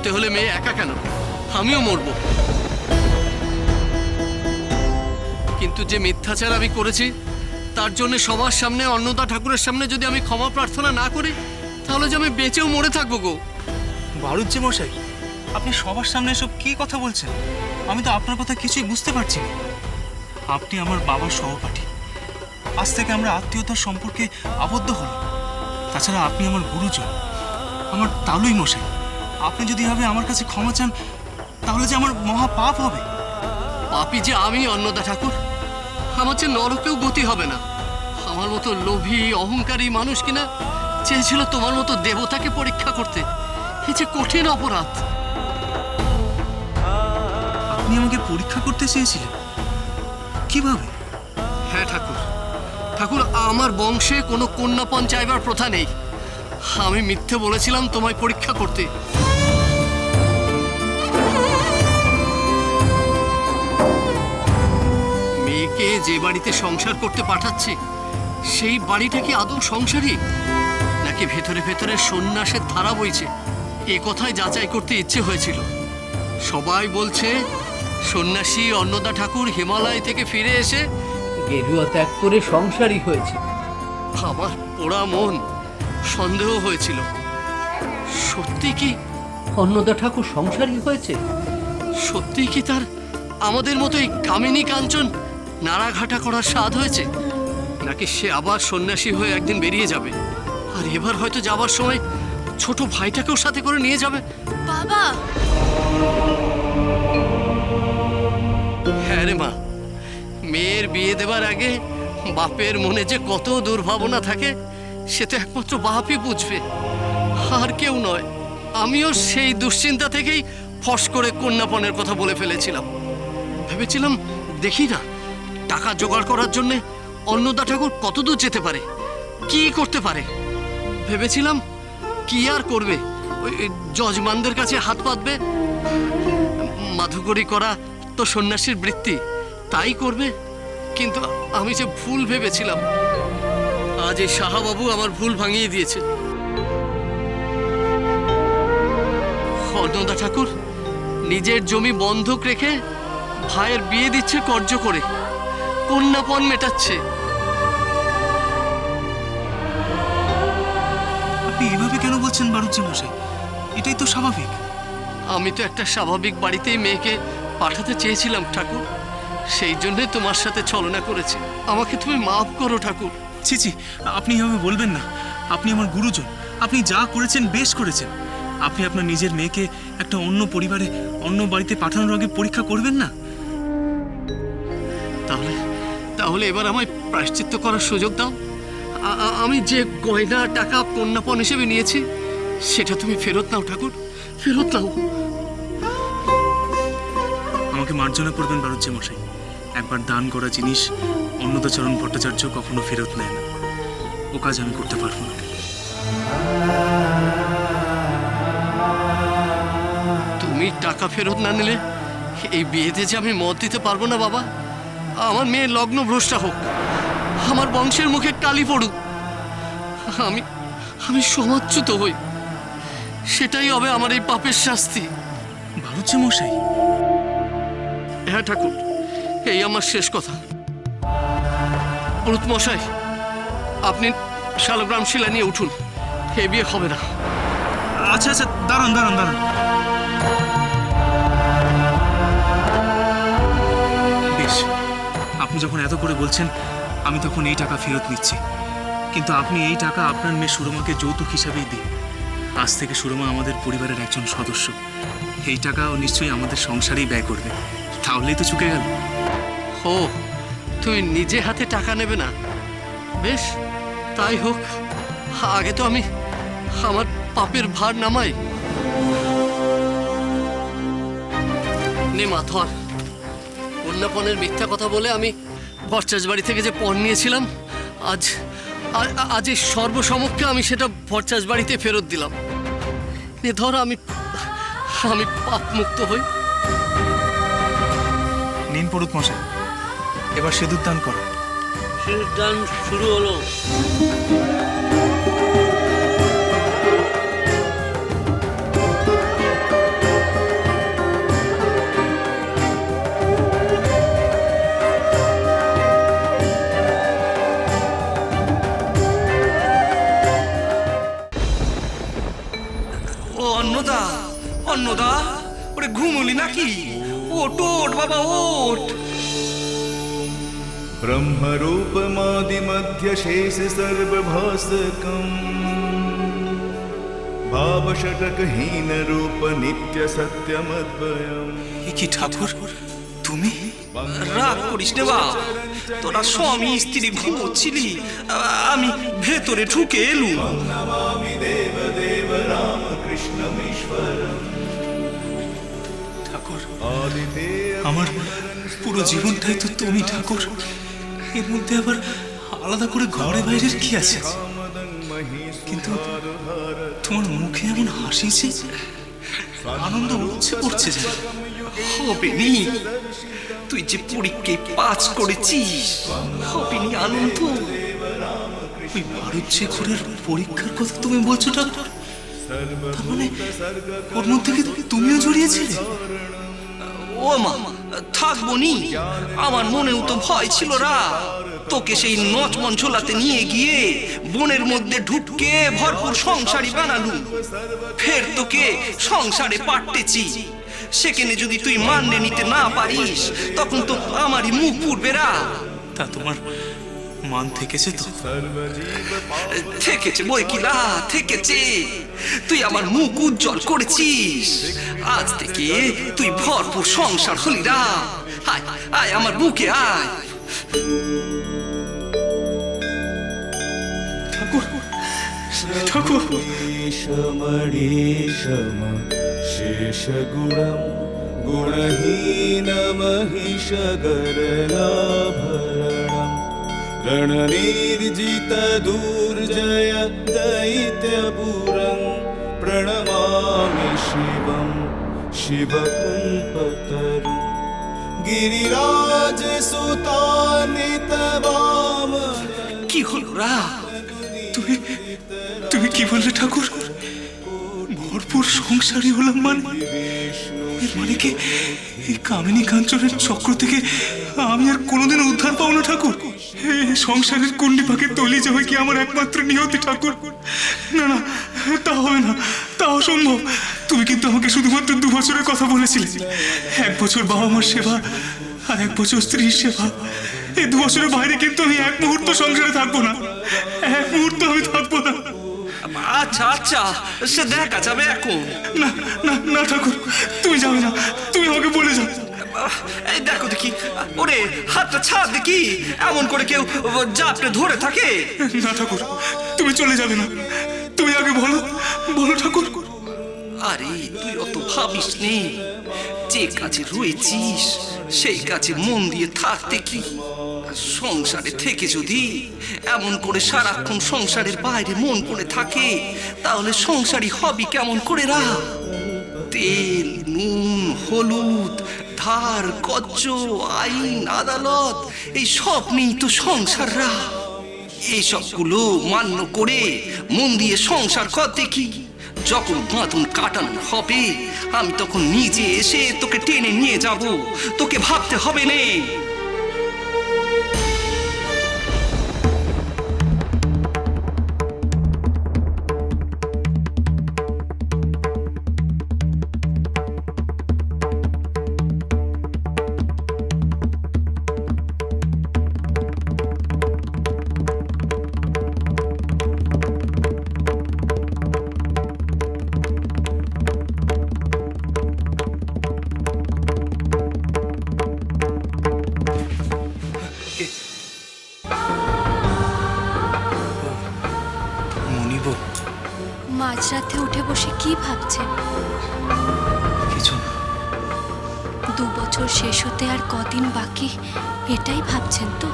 মরতে হলে মেয়ে একা কেন, আমিও মরব। কিন্তু যে মিথ্যাচার আমি করেছি তার জন্য সবার সামনে, অন্নদা ঠাকুরের সামনে যদি আমি ক্ষমা প্রার্থনা না করি, তাহলে যে আমি বেঁচেও মরে থাকবো গো। বাড়ুজ্জে মশাই, আপনি সবার সামনে এসব কি কথা বলছেন? আমি তো আপনার কথা কিছুই বুঝতে পারছি না। আপনি আমার বাবার সহপাঠী, আজ থেকে আমরা আত্মীয়তার সম্পর্কে আবদ্ধ হলাম। তাছাড়া আপনি আমার গুরুজন, আমার তালুই মশাই। আপনি যদি এভাবে আমার কাছে ক্ষমা চান, তাহলে যে আমার মহা পাপ হবে। পাপী যে আমি অন্নদা ঠাকুর, আমার যে নরকেও গতি হবে না। আমার মতো লোভী অহংকারী মানুষ কিনা চেয়েছিল তোমার মতো দেবতাকে পরীক্ষা করতে। এই যে কঠিন অপরাধ। আপনি আমাকে পরীক্ষা করতে চেয়েছিলেন? কিভাবে? হ্যাঁ ঠাকুর, ঠাকুর আমার বংশে কোনো কন্যাপণ চাইবার প্রথা নেই। আমি মিথ্যে বলেছিলাম তোমায় পরীক্ষা করতে। মেয়েকে যে বাড়িতে সংসার করতে পাঠাচ্ছি, সেই বাড়িটা কি আদৌ সংসারই, নাকি ভেতরে ভেতরে সন্ন্যাসের ধারা বইছে? এ কথাই যাচাই করতে ইচ্ছে হয়েছিল। সবাই বলছে সন্ন্যাসী অন্নদা ঠাকুর হিমালয় থেকে ফিরে এসে গেরুয়া ত্যাগ করে সংসারী হয়েছে। আমার পোড়া মন সন্দেহ হয়েছিল, সত্যি কি অন্নদা ঠাকুর সংসারী হয়েছে? সত্যি কি তার আমাদের মতো এই কামিনী কাঞ্চন নাড়াঘাটা করার স্বাদ হয়েছে? নাকি সে আবার সন্ন্যাসী হয়ে একদিন বেরিয়ে যাবে, আর এবার হয়তো যাবার সময় ছোট ভাইটাকেও সাথে করে নিয়ে যাবে? বাবা! হ্যাঁ রে মা, মেয়ের বিয়ে দেবার আগে বাপের মনে যে কত দুর্ভাবনা থাকে সে তো একমাত্র বাপই বুঝবে, আর কেউ নয়। আমিও সেই দুশ্চিন্তা থেকেই ফস করে কন্যাপণের কথা বলে ফেলেছিলাম। ভেবেছিলাম দেখি না টাকা জোগাড় করার জন্যে অন্নদা ঠাকুর কতদূর যেতে পারে, কি করতে পারে। ভেবেছিলাম কি আর করবে, ওই যজমানদের কাছে হাত পাতবে। মাধুকরী করা তো সন্ন্যাসীর বৃত্তি, তাই করবে। কিন্তু আমি যে ভুল ভেবেছিলাম, আজ এই সাহাবাবু আমার ভুল ভাঙিয়ে দিয়েছে। অন্নদা ঠাকুর নিজের জমি বন্ধক রেখে ভাইয়ের বিয়ে দিচ্ছে কর্য করে, কন্যাপণ মেটাচ্ছে। আপনি এভাবে কেন বলছেন বাড়ুজ্জে মশাই? এটাই তো স্বাভাবিক। আমি তো একটা স্বাভাবিক বাড়িতেই মেয়েকে পাঠাতে চেয়েছিলাম ঠাকুর, সেই জন্যে তোমার সাথে ছলনা করেছি। আমাকে তুমি মাফ করো ঠাকুর। ছি ছি, আপনি এভাবে বলবেন না। আপনি আমার গুরুজন, আপনি যা করেছেন বেশ করেছেন। আপনি আপনার নিজের মেয়েকে একটা অন্য পরিবারে, অন্য বাড়িতে পাঠানোর আগে পরীক্ষা করবেন না? তাহলে তাহলে এবার আমায় প্রায়শ্চিত্ত করার সুযোগ দাও। আমি যে গয়না টাকা কন্যাপণ হিসেবে নিয়েছি সেটা তুমি ফেরত নাও ঠাকুর, ফেরত নাও। আমাকে মার্জনা করবেন বাড়ুজ্জে মশাই। একবার দান করা জিনিস অন্নদাচরণ ভট্টাচার্য কখনো ফেরত নেয় না। ও কাজ আমি করতে পারবো না। তুমি টাকা ফেরত না নিলে এই বিয়েতে যে আমি মত দিতে পারবো না বাবা। আমার মেয়ের লগ্ন ভ্রষ্টা হোক, আমার বংশের মুখে কালি পড়ুক, আমি আমি সমাচ্যুত হই, সেটাই হবে আমার এই পাপের শাস্তি। বাড়ুজ্জে মশাই! হ্যাঁ ঠাকুর, এই আমার শেষ কথা। পুরুত মশাই, আপনি শালগ্রাম শিলা নিয়ে উঠুন, এ বিয়ে হবে না। আচ্ছা আচ্ছা, দাঁড়ান দাঁড়ান দাঁড়ান। বেশ, আপনি যখন এত করে বলছেন, আমি তখন এই টাকা ফেরত নিচ্ছি। কিন্তু আপনি এই টাকা আপনার মেয়ে সুরমাকে যৌতুক হিসাবেই দিন। আজ থেকে সুরমা আমাদের পরিবারের একজন সদস্য। এই টাকা ও নিশ্চয়ই আমাদের সংসারেই ব্যয় করবে। তাহলেই তো চুকে গেল। ও, তুমি নিজে হাতে টাকা নেবে না? বেশ, তাই হোক। আগে তো আমি আমার পাপের ভার নামাই। নে মা, ধর। কন্যাপণের মিথ্যা কথা বলে আমি ভট্টাচার্য বাড়ি থেকে যে পণ নিয়েছিলাম, আজ আজ এই সর্বসমক্ষে আমি সেটা ভট্টাচার্য বাড়িতে ফেরত দিলাম। নে ধর, আমি পাপ মুক্ত হই। নিন পুরুত মশাই, এবার সিঁদুর দান করো। সিঁদুর দান শুরু হলো। অন্নদা, অন্নদা, ওরে ঘুমলি নাকি? ওট ওট বাবা ওট। ब्रह्मरूपमादिमध्यशेष सर्वभासकम् भावषटकहीन रूप नित्य सत्यमद्वयम्। কি ঠাকুর, তুমি? রাগ করিস রে বাপ, তোরা স্বামী স্ত্রী ঘুমোচ্ছিলি, আমি ভেতরে ঢুকে এলুম। नमामि देवदेव रामकृष्णमीश्वरम्। ঠাকুর, आदितेय আমার পুরো জীবনটাই তো তুমি ঠাকুর, এর মধ্যে আবার আলাদা করে ঘরে বাইরের কি আছে? কিন্তু তোমার মুখে এমন হাসি যে আনন্দ উচ্ছে পড়ছে যেন। হবে নি, তুই যে পরীক্ষায় পাস করেছিস, হবে নি আনন্দ? ওই মারুচ্ছি ঘরের পরীক্ষার কথা তুমি বলছো ঠাকুর? তার মানে ওর মধ্যে কি তুমিও জড়িয়েছিলে? ও মা, থাকবো নি? আমার মনেও তো ভয় ছিল রা। তোকে সেই নচমন ঝোলাতে নিয়ে গিয়ে বনের মধ্যে ঢুকে ভরপুর সংসারী বানালু, ফের তোকে সংসারে পাঠতেছি। সেখানে যদি তুই মানলে নিতে না পারিস, তখন তো আমারই মুখ পুড়বে রা। তা তোমার মান থেকেছে তো? থেকেছে বই কিলা, থেকেছে। তুই আমার মুখ উজ্জ্বল করেছিস। আজ থেকে তুই ভরপুর সংসার হলি রা। আয় আয় আমার বুকে আয়। ঠাকুর, ঠাকুর, ईशमणीशम शेषगुणम् गुणहीनमहिषगरलाभरणम् रणनिर्जितदुर्जय दैत्यपुरम् प्रणमामि शिवम् शिवकल्पतरुम् गिरिराजसुतानितवामन। কি হলো রা? তুমি তুমি কি বললে ঠাকুর? ভরপুর সংসারী হলাম মানে? এর মানে কি এই কামিনী কাঞ্চনের চক্র থেকে আমি আর কোনোদিন উদ্ধার পাবো না ঠাকুর? এই সংসারের কুণ্ডি পাকে তলিয়ে যাবে কি আমার একমাত্র নিয়তি ঠাকুর? না না, তা হবে না, তা অসম্ভব। তুমি কিন্তু আমাকে শুধুমাত্র 2 বছরের কথা বলেছিলে। 1 বছর বাবা মার সেবা আর 1 বছর স্ত্রীর সেবা। এই 2 বছরের বাইরে কিন্তু আমি এক মুহূর্ত সংসারে থাকবো না, এক মুহূর্ত আমি থাকবো না। আচ্ছা আচ্ছা, সে দেখা যাবে এখন। না না না ঠাকুর, তুমি যাবে না, তুমি আমাকে বলে যাও। এই দেখো দেখি, ওরে হাতটা ছাড় দেখি, এমন করে কেউ জাপটে ধরে থাকে? না ঠাকুর, তুমি চলে যাবে না, তুমি আগে বলো, বলো ঠাকুর। আরে তুই অত ভাবিস নে, যে কাজে রয়েছিস সেই কাজে মন দিয়ে থাকতে কি? সংসারে থেকে যদি এমন করে সারাক্ষণ সংসারের বাইরে মন পড়ে থাকে, তাহলে সংসারী হবি কেমন করে রা? তেল নুন হলুদ ধার কজ্জ আইন আদালত এই সব নিয়েই তো সংসার রা। এই সবগুলো মান্য করে মন দিয়ে সংসার কর দেখি। যখন বাঁধন কাটানো হবে, আমি তখন নিজে এসে তোকে টেনে নিয়ে যাব, তোকে ভাবতে হবে না। মাঝরাতে উঠে বসে কি ভাবছেন? কিছু না। 2 বছর শেষ হতে আর কদিন বাকি, এটাই ভাবছেন তো?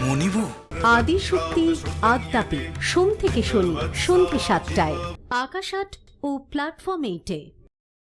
মনিব, আদিশক্তি আদ্যাপি সোম থেকে শনি সন্ধ্যে 7টায় আকাশ 8 ও প্ল্যাটফর্ম 8-এ।